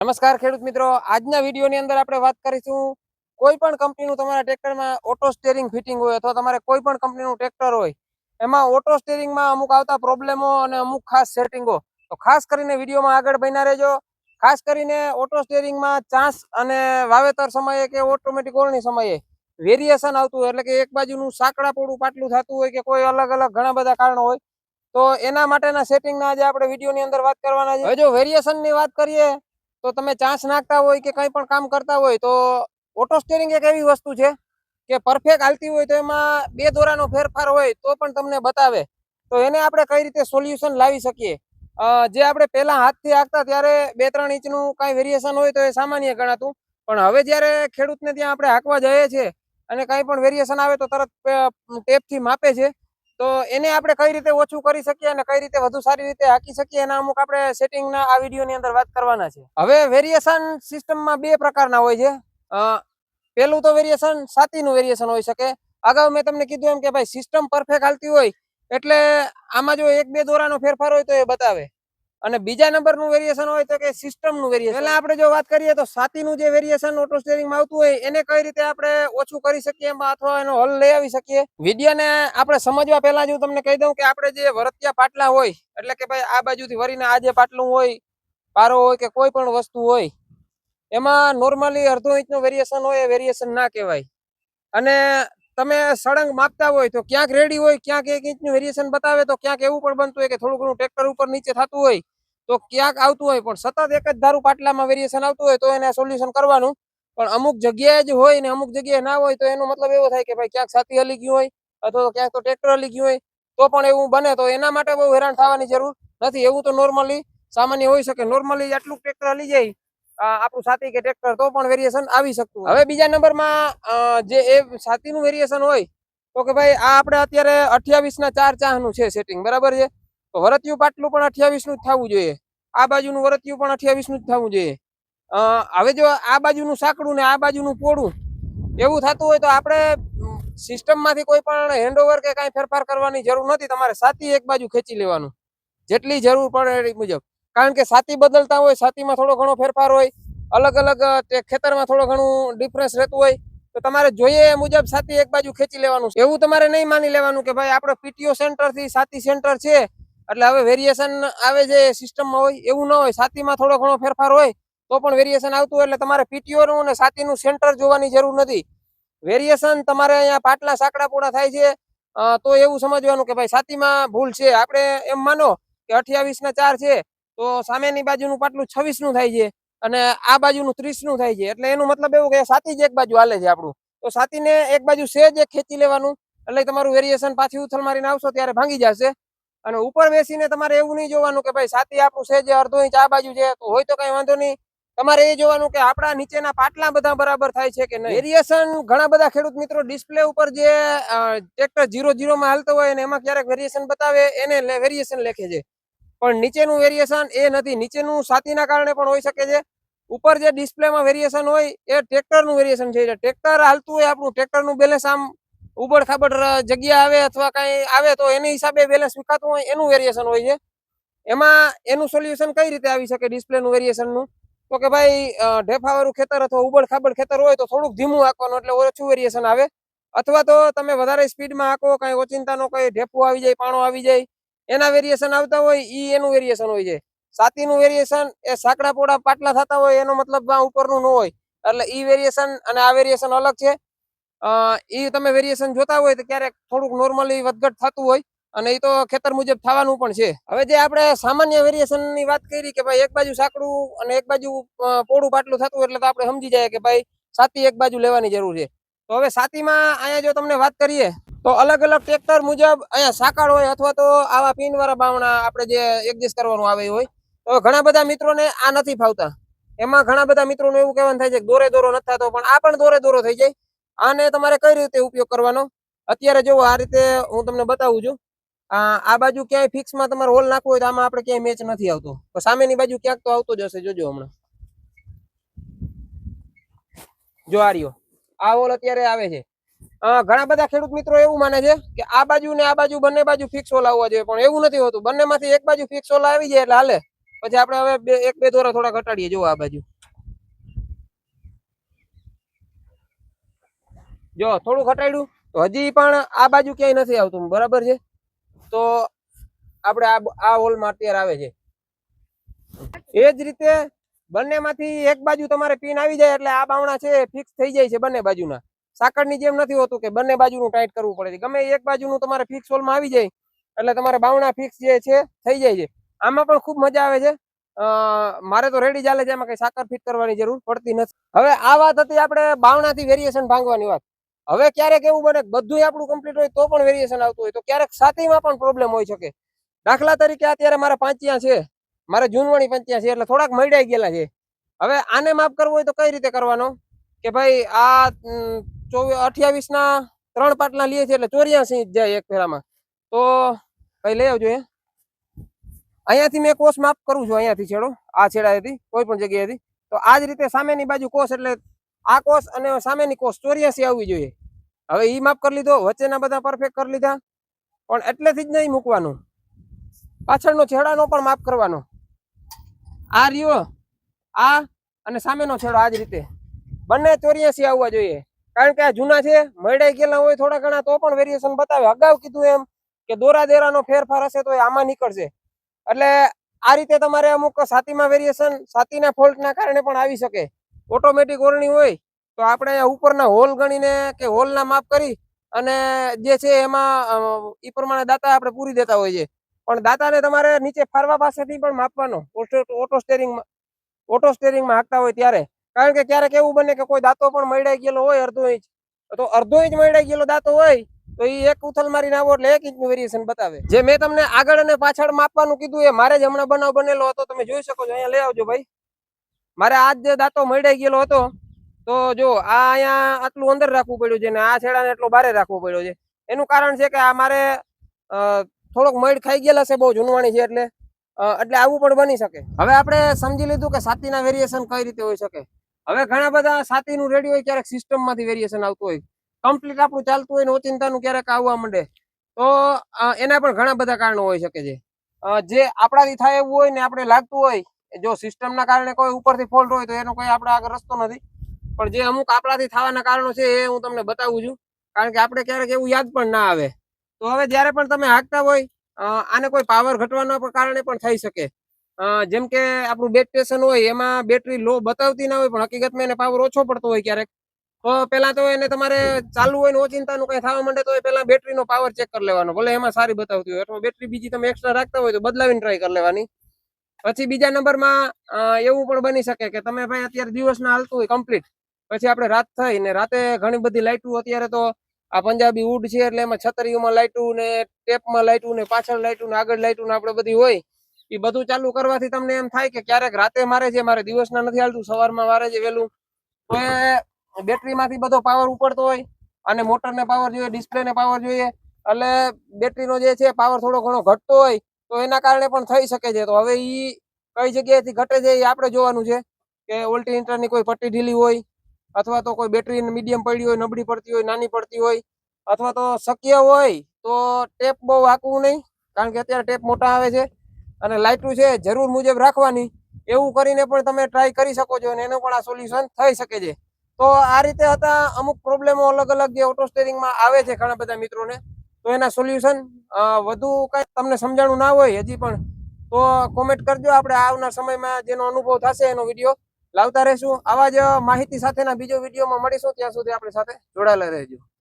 નમસ્કાર ખેડૂત મિત્રો, આજના વિડીયોની અંદર આપણે વાત કરીશું કોઈ પણ કંપનીનું તમારા ટ્રેક્ટરમાં ઓટો સ્ટીયરિંગ ફિટિંગ હોય અથવા તમારે કોઈ પણ કંપનીનું ટ્રેક્ટર હોય એમાં ઓટો સ્ટીયરિંગમાં અમુક આવતા પ્રોબ્લેમો અને અમુક ખાસ સેટિંગો, તો ખાસ કરીને વિડીયોમાં આગળ બન્યા રહેજો. ખાસ કરીને ઓટો સ્ટીયરિંગમાં ચાંસ અને વાવેતર સમયે કે ઓટોમેટિક ઓળણી સમયે વેરિએશન આવતું હોય, એટલે કે એક બાજુનું સાંકડા પોડું પાટલું થતું હોય કે કોઈ અલગ અલગ ઘણા બધા કારણો હોય, તો એના માટેના સેટિંગના આજે આપણે વિડીયોની અંદર વાત કરવાના છે. હવે જો વેરિએશનની વાત કરીએ તો તમે ચાંસ નાખતા હોય કે કંઈ પણ કામ કરતા હોય તો ઓટો સ્ટીયરિંગ એક એવી વસ્તુ છે કે પરફેક્ટ હાલતી હોય તો એમાં બે દોરાનો ફેરફાર હોય તો પણ તમને બતાવે. તો એને આપણે કઈ રીતે સોલ્યુશન લાવી શકીએ? જે આપણે પહેલા હાથથી હાંકતા ત્યારે 2-3 ઇંચનું કાંઈ વેરિએશન હોય તો એ સામાન્ય ગણાતું, પણ હવે જ્યારે ખેડૂતને ત્યાં આપણે હાંકવા જઈએ છીએ અને કંઈ પણ વેરિએશન આવે તો તરત ટેપથી માપે છે. તો એને આપણે કઈ રીતે ઓછું કરી શકીએ અને કઈ રીતે વધુ સારી રીતે હાંકી શકીએ એના અમુક આપણે સેટિંગના આ વિડીયોની અંદર વાત કરવાના છે. હવે વેરિએશન સિસ્ટમમાં બે પ્રકારના હોય છે. પહેલું તો વેરિએશન સાતીનું વેરિએશન હોઈ શકે. અગાઉ મેં તમને કીધું એમ કે ભાઈ સિસ્ટમ પરફેક્ટ હાલતી હોય એટલે આમાં જો 1-2 દોરાનો ફેરફાર હોય તો એ બતાવે, અને બીજા નંબરનું વેરિએશન હોય તો કે સિસ્ટમનું વેરિએશન. પહેલા આપણે જો વાત કરીએ તો સાતીનું જે વેરિએશન ઓટો સ્ટીયરિંગમાં આવતું હોય એને કઈ રીતે આપણે ઓછું કરી શકીએ એમાં અથવા એનો હલ લઈ આવી શકીએ. વિડીયોને આપણે સમજવા પહેલા જ હું તમને કહી દઉં કે આપણે જે વરતિયા પાટલા હોય, એટલે કે ભાઈ આ બાજુથી વરીને આ જે પાટલું હોય, પારો હોય કે કોઈ પણ વસ્તુ હોય, એમાં નોર્મલી અડધો ઇંચનું વેરિએશન હોય એ વેરિએશન ના કહેવાય. અને તમે સળંગ માપતા હોય તો ક્યાંક રેડી હોય, ક્યાંક 1 ઇંચનું વેરિએશન બતાવે, તો ક્યાંક એવું પણ બનતું હોય કે થોડું ઘણું ટ્રેક્ટર ઉપર નીચે થતું હોય તો ક્યાંક આવતું હોય, પણ સતત એક જ ધારું પાટલામાં વેરિએશન આવતું હોય તો એને સોલ્યુશન કરવાનું. પણ અમુક જગ્યાએ જ હોય ને અમુક જગ્યાએ ના હોય તો એનો મતલબ એવો થાય કે ભાઈ ક્યાંક સાથી હલી ગયું હોય અથવા તો ક્યાંક તો ટ્રેક્ટર હલી ગયું હોય, તો પણ એવું બને. તો એના માટે બહુ હેરાન થવાની જરૂર નથી. એવું તો નોર્મલી સામાન્ય હોઈ શકે. નોર્મલી આટલું ટ્રેક્ટર હલી જાય આપણું સાથી કે ટ્રેક્ટર તો પણ વેરિએશન આવી શકતું હોય. હવે બીજા નંબરમાં જે એ સાતીનું વેરિએશન હોય તો કે ભાઈ આ આપણે અત્યારે 28 ના 4 ચાહનું છે સેટિંગ, બરાબર છે? તો વરતિયું પાટલું પણ 28 નું જ થવું જોઈએ, આ બાજુનું વરતિયું પણ 28 નું જ થવું જોઈએ. હવે જો આ બાજુનું સાંકડું ને આ બાજુનું પોળું એવું થતું હોય તો આપણે સિસ્ટમમાંથી કોઈ પણ હેન્ડઓવર કે કાંઈ ફેરફાર કરવાની જરૂર નથી. તમારે સાતી એક બાજુ ખેંચી લેવાનું જેટલી જરૂર પડે એ મુજબ, કારણ કે સાતી બદલતા હોય, સાતીમાં થોડો ઘણો ફેરફાર હોય, અલગ અલગ ખેતરમાં થોડું ઘણું ડિફરન્સ રહેતું હોય, તો તમારે જોઈએ એ મુજબ સાતી એક બાજુ ખેંચી લેવાનું. એવું તમારે નહીં માની લેવાનું કે ભાઈ આપણે પીટીઓ સેન્ટર થી સાતી સેન્ટર છે એટલે હવે વેરિએશન આવે છે સિસ્ટમમાં હોય, એવું ન હોય. સાતીમાં થોડો ઘણો ફેરફાર હોય તો પણ વેરિએશન આવતું હોય, એટલે તમારે પીટીઓ નું અને સાતીનું સેન્ટર જોવાની જરૂર નથી. વેરિએશન તમારે અહીંયા પાટલા સાંકડા પોડા થાય છે તો એવું સમજવાનું કે ભાઈ સાતીમાં ભૂલ છે. આપણે એમ માનો કે 28 ના 4 છે તો સામેની બાજુનું પાટલું 26 નું થાય છે અને આ બાજુનું 30 નું થાય છે, એટલે એનો મતલબ એવું કે સાતી જ એક બાજુ હાલે છે આપણું. તો સાતીને એક બાજુ સેજ ખેંચી લેવાનું એટલે તમારું વેરિએશન પાછી ઉથલ મારીને આવશો ત્યારે ભાંગી જશે. અને ઉપર બેસીને તમારે એવું નહીં જોવાનું કે ભાઈ સાતી આપણું સેજ અડધો ઇંચ આ બાજુ છે તો હોય તો કઈ વાંધો નહીં. તમારે એ જોવાનું કે આપણા નીચેના પાટલા બધા બરાબર થાય છે કે નહીં. વેરિએશન ઘણા બધા ખેડૂત મિત્રો ડિસ્પ્લે ઉપર જે ટ્રેક્ટર 0-0 માં હાલતો હોય ને એમાં ક્યારેક વેરિએશન બતાવે એને વેરિએશન લખે છે, પણ નીચેનું વેરિએશન એ નથી. નીચેનું સાતીના કારણે પણ હોઈ શકે છે. ઉપર જે ડિસ્પ્લેમાં વેરિએશન હોય એ ટ્રેક્ટરનું વેરિએશન છે. ટ્રેક્ટર હાલતું હોય આપણું, ટ્રેક્ટરનું બેલેન્સ આમ ઉબડ ખાબડ જગ્યા આવે અથવા કઈ આવે તો એની હિસાબે બેલેન્સ વિખાતું હોય એનું વેરિએશન હોય છે. એમાં એનું સોલ્યુશન કઈ રીતે આવી શકે ડિસ્પ્લેનું વેરિએશનનું? તો કે ભાઈ ઢેફાવાળું ખેતર અથવા ઉબડ ખાબડ ખેતર હોય તો થોડુંક ધીમું હાંકવાનું એટલે ઓછું વેરિએશન આવે, અથવા તો તમે વધારે સ્પીડમાં હાંકો, કઈ ઓચિંતાનો કઈ ઢેફું આવી જાય, પાણો આવી જાય, એના વેરિએશન આવતા હોય ઈ એનું વેરિએશન હોય છે. સાતીનું વેરિએશન એ સાંકડા પોડા પાટલા થતા હોય એનો મતલબ ઉપરનું ન હોય, એટલે ઈ વેરિએશન અને આ વેરિએશન અલગ છે. ઈ તમે વેરિએશન જોતા હોય તો ક્યારેક થોડુંક નોર્મલી વધઘટ થતું હોય અને એ તો ખેતર મુજબ થવાનું પણ છે. હવે જે આપણે સામાન્ય વેરિએશન ની વાત કરી કે ભાઈ એક બાજુ સાંકડું અને એક બાજુ પોડું પાટલું થતું એટલે તો આપણે સમજી જાય કે ભાઈ સાતી એક બાજુ લેવાની જરૂર છે. તો હવે સાતીમાં અહીંયા જો તમને વાત કરીએ તો અલગ અલગ ટ્રેક્ટર મુજબ અહીંયા સાંકળ હોય અથવા તો આવા પિન વાળા બાવણા આપણે જે એડજસ્ટ કરવાનું આવે હોય. તો ઘણા બધા મિત્રોને આ નથી ફાવતા. એમાં ઘણા બધા મિત્રોને એવું કહેવાનું થાય છે કે દોરે દોરો નથી થતો, પણ આ પણ દોરે દોરો થઈ જાય. આને તમારે કઈ રીતે ઉપયોગ કરવાનો? અત્યારે જો આ રીતે હું તમને બતાવું છું. આ બાજુ ક્યાંય ફિક્સમાં તમારે હોલ નાખવો હોય તો આમાં આપણે ક્યાંય મેચ નથી આવતો, તો સામેની બાજુ ક્યાંક તો આવતો જ હશે. જોજો હમણાં જો આ રહ્યો, આ હોલ અત્યારે આવે છે. ઘણા બધા ખેડૂત મિત્રો એવું માને છે કે આ બાજુ ને આ બાજુ બંને બાજુ ફિક્સ હોલ આવવા જોઈએ, પણ એવું નથી હોતું. બંનેમાંથી એક બાજુ ફિક્સ હોલ આવી જાય એટલે હાલે. પછી આપણે હવે 1-2 દોરા થોડા ઘટાડીએ. જો આ બાજુ જો થોડું ઘટાડ્યું તો હજી પણ આ બાજુ ક્યાંય નથી આવતું, બરાબર છે. તો આપણે આ હોલમાં અત્યારે આવે છે. એ જ રીતે બંનેમાંથી એક બાજુ તમારે પિન આવી જાય એટલે આ બાવણા છે ફિક્સ થઈ જાય છે બંને બાજુના. સાંકળની જેમ નથી હોતું કે બંને બાજુનું ટાઈટ કરવું પડે છે. ગમે એક બાજુનું તમારે ફિક્સ હોલમાં આવી જાય એટલે તમારે બાવણા ફિક્સ જે છે થઈ જાય છે. આમાં પણ ખૂબ મજા આવે છે. મારે તો રેડી ચાલે છે, એમાં કઈ સાકર ફિટ કરવાની જરૂર પડતી નથી. હવે આ વાત હતી આપણે બાવણાથી વેરિએશન ભાંગવાની વાત. હવે ક્યારેક એવું બને બધું આપણું કમ્પ્લીટ હોય તો પણ વેરિએશન આવતું હોય, તો ક્યારેક સાતીમાં પણ પ્રોબ્લેમ હોઈ શકે. દાખલા તરીકે અત્યારે મારા પાંચિયા છે, મારે જૂનવાણી પંચ્યા છે એટલે થોડાક મળ્યા ગયેલા છે. હવે આને માફ કરવું હોય તો કઈ રીતે કરવાનો કે ભાઈ આ 28 ના 3 પાટલા લઈએ છે એટલે 84 જાય એક ફેરામાં. તો કઈ લઈ આવજો. અહીંયાથી મેં કોસ માફ કરું છું, અહીંયાથી છેડો આ છેડાએથી કોઈ પણ જગ્યાએથી. તો આ જ રીતે સામેની બાજુ કોસ એટલે આ કોસ અને સામેની કોસ 84 આવવી જોઈએ. હવે ઈ માફ કરી લીધો, વચ્ચેના બધા પરફેક્ટ કરી લીધા, પણ એટલેથી જ નહીં મૂકવાનું, પાછળનો છેડાનો પણ માફ કરવાનો. આ રહ્યો આ અને સામેનો છેડો આ જ રીતે બંને 84 આવવા જોઈએ. કારણ કે આ જૂના છે, મળાઈ ગયેલા હોય થોડા ઘણા તો પણ વેરિએશન બતાવે. અગાઉ કીધું એમ કે દોરા દેરાનો ફેરફાર હશે તો આમાં નીકળશે. એટલે આ રીતે તમારે અમુક સાતીમાં વેરિએશન સાતીના ફોલ્ટના કારણે પણ આવી શકે. ઓટોમેટિક ઓરણી હોય તો આપણે ઉપરના હોલ ગણીને કે હોલના માપ કરી અને જે છે એમાં એ પ્રમાણે દાતા આપણે પૂરી દેતા હોય છે. પણ દાતાને તમારે નીચે ફારવા પાસેથી પણ માપવાનો ઓટો સ્ટેરિંગમાં હાંકતા હોય ત્યારે. કારણ કે ક્યારેક એવું બને કે કોઈ દાંતો પણ મળાઈ ગયેલો હોય અડધો ઇંચ, તો અડધો ઇંચ મળાઈ ગયેલો દાંતો હોય તો એ એક ઉથલ મારીને આવો એટલે 1 ઇંચનું વેરિએશન બતાવે. જે મેં તમને આગળ અને પાછળ માપવાનું કીધું એ મારે જ હમણાં બનાવ બનેલો હતો, તમે જોઈ શકો છો. અહીંયા લઈ આવજો ભાઈ. મારે આ જ દાંતો મળાઈ ગયેલો હતો તો જો આ અહીંયા આટલું અંદર રાખવું પડ્યું છે ને આ છેડાને એટલો બારે રાખવો પડ્યો છે. એનું કારણ છે કે આ મારે થોડોક મળ ખાઈ ગયેલા છે, બહુ જૂનવાણી છે એટલે આવું પણ બની શકે. હવે આપણે સમજી લીધું કે સાતીના વેરિએશન કઈ રીતે હોઈ શકે. હવે ઘણા બધા સાતીનું રેડી હોય, ક્યારેક સિસ્ટમમાંથી વેરિએશન આવતું હોય, કમ્પ્લીટ આપણું ચાલતું હોય ને ઓચિંતાનું ક્યારેક આવવા માંડે તો એના પણ ઘણા બધા કારણો હોઈ શકે છે. જે આપણાથી થાય એવું હોય ને આપણે લાગતું હોય, જો સિસ્ટમના કારણે કોઈ ઉપરથી ફોલ્ટ હોય તો એનો કોઈ આપણે આગળ રસ્તો નથી. પણ જે અમુક આપણાથી થવાના કારણો છે એ હું તમને બતાવું છું, કારણ કે આપણે ક્યારેક એવું યાદ પણ ના આવે. તો હવે જ્યારે પણ તમે હાંકતા હોય આને કોઈ પાવર ઘટવાના કારણે પણ થઈ શકે. જેમ કે આપણું બેક સ્ટેશન હોય એમાં બેટરી લો બતાવતી ના હોય પણ હકીકતમાં એને પાવર ઓછો પડતો હોય ક્યારેક. તો પેલા તો એને તમારે ચાલુ હોય ને ઓચિંતાનું કઈ થવા માંડે તો પેલા બેટરીનો પાવર ચેક કરી લેવાનો, ભલે એમાં સારી બતાવતી હોય. અથવા બેટરી બીજી તમે એક્સ્ટ્રા રાખતા હોય તો બદલાવીને ટ્રાય કરી લેવાની. પછી બીજા નંબરમાં એવું પણ બની શકે કે તમે ભાઈ અત્યારે દિવસના હાલતું હોય કમ્પ્લીટ, પછી આપણે રાત થઈ ને રાતે ઘણી બધી લાઇટું, અત્યારે તો આ પંજાબી વુડ છે એટલે એમાં છતરીઓમાં લાઇટું ને ટેપમાં લાઇટું ને પાછળ લાઇટું ને આગળ લાઇટું ને આપણે બધી હોય, એ બધું ચાલુ કરવાથી તમને એમ થાય કે ક્યારેક રાતે મારે છે, મારે દિવસના નથી હાલતું, સવારમાં મારે છે વહેલું. તો એ બેટરીમાંથી બધો પાવર ઉપડતો હોય અને મોટરને પાવર જોઈએ, ડિસ્પ્લેને પાવર જોઈએ, એટલે બેટરીનો જે છે પાવર થોડો ઘણો ઘટતો હોય તો એના કારણે પણ થઈ શકે છે. તો હવે એ કઈ જગ્યાએથી ઘટે છે એ આપણે જોવાનું છે કે ઓલ્ટરનેટરની કોઈ પટ્ટી ઢીલી હોય, અથવા તો કોઈ બેટરી મીડિયમ પડી હોય, નબળી પડતી હોય, નાની પડતી હોય, અથવા તો શક્ય હોય તો ટેપ બહુ હાંકવું નહીં, કારણ કે અત્યારે ટેપ મોટા આવે છે. અને લાઇટું છે જરૂર મુજબ રાખવાની, એવું કરીને પણ તમે ટ્રાય કરી શકો છો અને એનું પણ આ સોલ્યુશન થઈ શકે છે. તો આ રીતે હતા અમુક પ્રોબ્લેમો અલગ અલગ જે ઓટો સ્ટેરિંગમાં આવે છે ઘણા બધા મિત્રોને. તો એના સોલ્યુશન વધુ કઈ તમને સમજાણું ના હોય હજી પણ તો કોમેન્ટ કરજો. આપણે આવનાર સમયમાં જેનો અનુભવ થશે એનો વિડીયો લાવતા રહેશું. આવા જ માહિતી સાથેના બીજો વિડીયોમાં મળીશું. ત્યાં સુધી આપણી સાથે જોડાયેલા રહેજો.